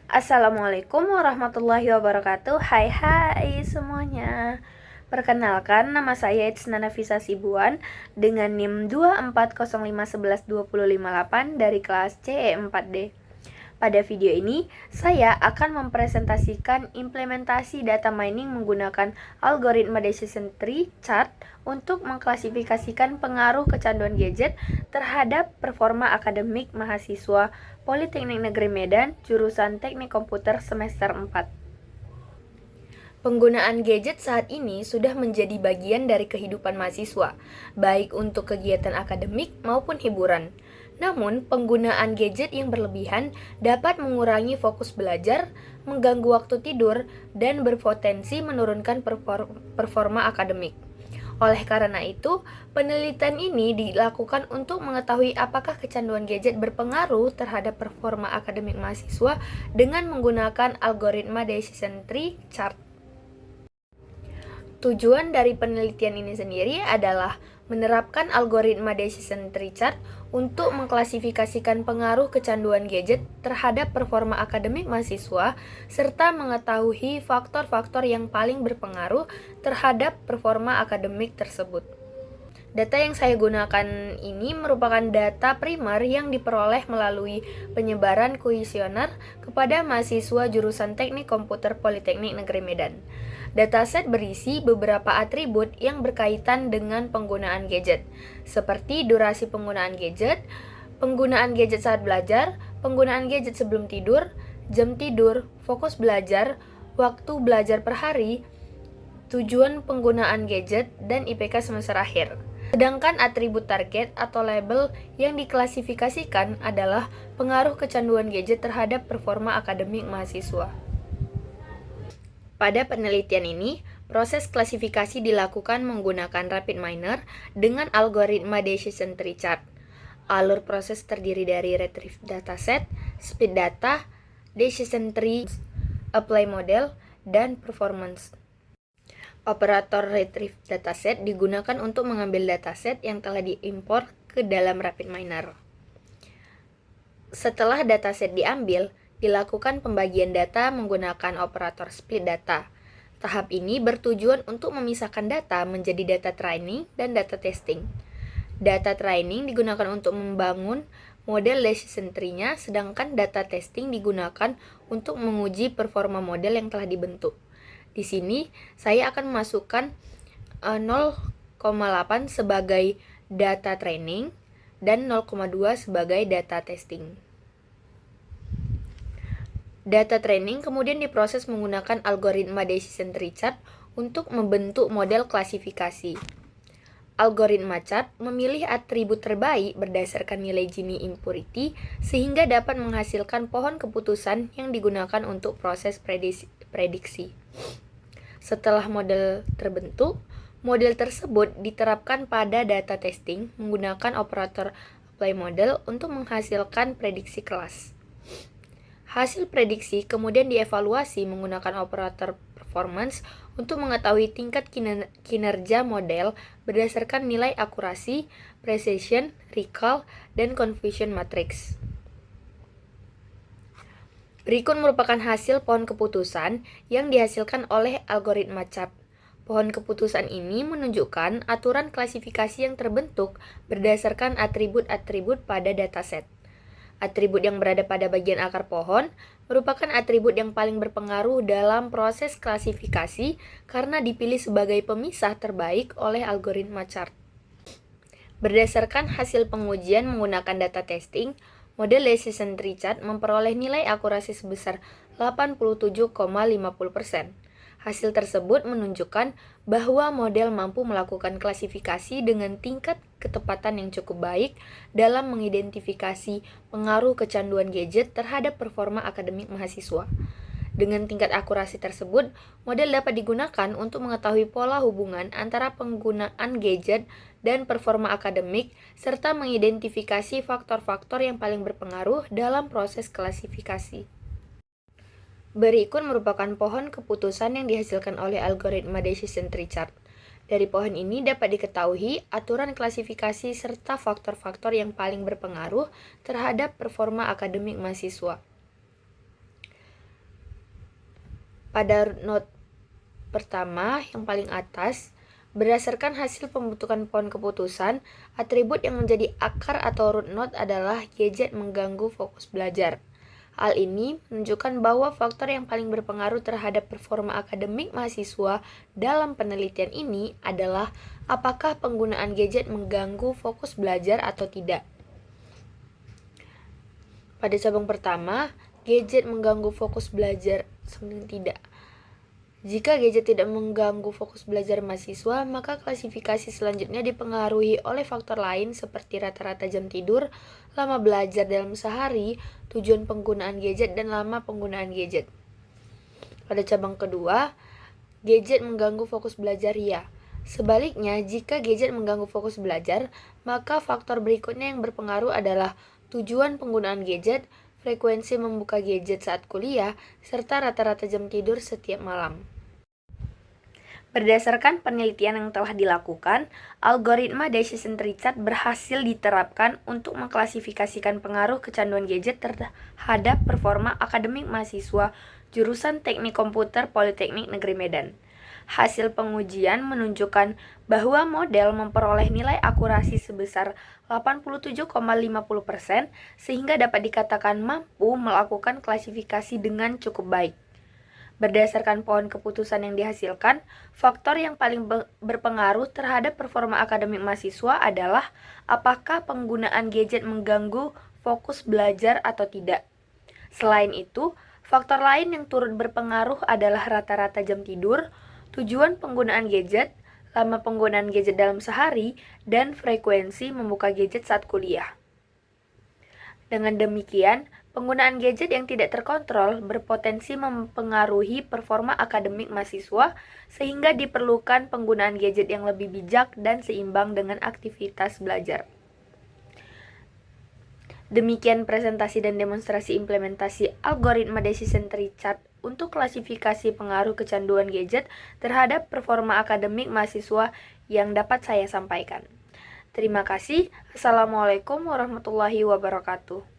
Assalamualaikum warahmatullahi wabarakatuh. Hai semuanya. Perkenalkan, nama saya Itsna Nafisa Sibuan dengan NIM 240511258 dari kelas CE4D. Pada video ini, saya akan mempresentasikan implementasi data mining menggunakan algoritma decision tree chart untuk mengklasifikasikan pengaruh kecanduan gadget terhadap performa akademik mahasiswa Politeknik Negeri Medan, jurusan Teknik Komputer semester 4. Penggunaan gadget saat ini sudah menjadi bagian dari kehidupan mahasiswa, baik untuk kegiatan akademik maupun hiburan. Namun, penggunaan gadget yang berlebihan dapat mengurangi fokus belajar, mengganggu waktu tidur, dan berpotensi menurunkan performa akademik. Oleh karena itu, penelitian ini dilakukan untuk mengetahui apakah kecanduan gadget berpengaruh terhadap performa akademik mahasiswa dengan menggunakan algoritma decision tree chart. Tujuan dari penelitian ini sendiri adalah menerapkan algoritma decision tree chart untuk mengklasifikasikan pengaruh kecanduan gadget terhadap performa akademik mahasiswa serta mengetahui faktor-faktor yang paling berpengaruh terhadap performa akademik tersebut. Data yang saya gunakan ini merupakan data primer yang diperoleh melalui penyebaran kuesioner kepada mahasiswa jurusan Teknik Komputer Politeknik Negeri Medan. Dataset berisi beberapa atribut yang berkaitan dengan penggunaan gadget, seperti durasi penggunaan gadget saat belajar, penggunaan gadget sebelum tidur, jam tidur, fokus belajar, waktu belajar per hari, tujuan penggunaan gadget, dan IPK semester akhir. Sedangkan atribut target atau label yang diklasifikasikan adalah pengaruh kecanduan gadget terhadap performa akademik mahasiswa. Pada penelitian ini, proses klasifikasi dilakukan menggunakan RapidMiner dengan algoritma decision tree chart. Alur proses terdiri dari retrieve dataset, split data, decision tree, apply model, dan performance. Operator retrieve dataset digunakan untuk mengambil dataset yang telah diimpor ke dalam RapidMiner. Setelah dataset diambil, dilakukan pembagian data menggunakan operator split data. Tahap ini bertujuan untuk memisahkan data menjadi data training dan data testing. Data training digunakan untuk membangun model decision tree-nya, sedangkan data testing digunakan untuk menguji performa model yang telah dibentuk. Di sini, saya akan memasukkan 0,8 sebagai data training dan 0,2 sebagai data testing. Data training kemudian diproses menggunakan algoritma decision tree chart untuk membentuk model klasifikasi. Algoritma chart memilih atribut terbaik berdasarkan nilai Gini impurity sehingga dapat menghasilkan pohon keputusan yang digunakan untuk proses prediksi. Setelah model terbentuk, model tersebut diterapkan pada data testing menggunakan operator apply model untuk menghasilkan prediksi kelas. Hasil prediksi kemudian dievaluasi menggunakan operator performance untuk mengetahui tingkat kinerja model berdasarkan nilai akurasi, precision, recall, dan confusion matrix. Berikut merupakan hasil pohon keputusan yang dihasilkan oleh algoritma chart. Pohon keputusan ini menunjukkan aturan klasifikasi yang terbentuk berdasarkan atribut-atribut pada dataset. Atribut yang berada pada bagian akar pohon merupakan atribut yang paling berpengaruh dalam proses klasifikasi karena dipilih sebagai pemisah terbaik oleh algoritma chart. Berdasarkan hasil pengujian menggunakan data testing, model decision tree chart memperoleh nilai akurasi sebesar 87,50%. Hasil tersebut menunjukkan bahwa model mampu melakukan klasifikasi dengan tingkat ketepatan yang cukup baik dalam mengidentifikasi pengaruh kecanduan gadget terhadap performa akademik mahasiswa. Dengan tingkat akurasi tersebut, model dapat digunakan untuk mengetahui pola hubungan antara penggunaan gadget dan performa akademik, serta mengidentifikasi faktor-faktor yang paling berpengaruh dalam proses klasifikasi. Berikut merupakan pohon keputusan yang dihasilkan oleh algoritma decision tree chart. Dari pohon ini dapat diketahui aturan klasifikasi serta faktor-faktor yang paling berpengaruh terhadap performa akademik mahasiswa. Pada root node pertama yang paling atas, berdasarkan hasil pembentukan pohon keputusan, atribut yang menjadi akar atau root node adalah gadget mengganggu fokus belajar. Hal ini menunjukkan bahwa faktor yang paling berpengaruh terhadap performa akademik mahasiswa dalam penelitian ini adalah apakah penggunaan gadget mengganggu fokus belajar atau tidak. Pada cabang pertama, gadget mengganggu fokus belajar atau tidak. Jika gadget tidak mengganggu fokus belajar mahasiswa, maka klasifikasi selanjutnya dipengaruhi oleh faktor lain seperti rata-rata jam tidur, lama belajar dalam sehari, tujuan penggunaan gadget, dan lama penggunaan gadget. Pada cabang kedua, gadget mengganggu fokus belajar ya. Sebaliknya, jika gadget mengganggu fokus belajar, maka faktor berikutnya yang berpengaruh adalah tujuan penggunaan gadget, frekuensi membuka gadget saat kuliah, serta rata-rata jam tidur setiap malam. Berdasarkan penelitian yang telah dilakukan, algoritma decision tree chart berhasil diterapkan untuk mengklasifikasikan pengaruh kecanduan gadget terhadap performa akademik mahasiswa jurusan Teknik Komputer Politeknik Negeri Medan. Hasil pengujian menunjukkan bahwa model memperoleh nilai akurasi sebesar 87,50% sehingga dapat dikatakan mampu melakukan klasifikasi dengan cukup baik. Berdasarkan pohon keputusan yang dihasilkan, faktor yang paling berpengaruh terhadap performa akademik mahasiswa adalah apakah penggunaan gadget mengganggu fokus belajar atau tidak. Selain itu, faktor lain yang turut berpengaruh adalah rata-rata jam tidur, tujuan penggunaan gadget, lama penggunaan gadget dalam sehari, dan frekuensi membuka gadget saat kuliah. Dengan demikian, penggunaan gadget yang tidak terkontrol berpotensi mempengaruhi performa akademik mahasiswa, sehingga diperlukan penggunaan gadget yang lebih bijak dan seimbang dengan aktivitas belajar. Demikian presentasi dan demonstrasi implementasi algoritma decision tree chart untuk klasifikasi pengaruh kecanduan gadget terhadap performa akademik mahasiswa yang dapat saya sampaikan. Terima kasih. Assalamualaikum warahmatullahi wabarakatuh.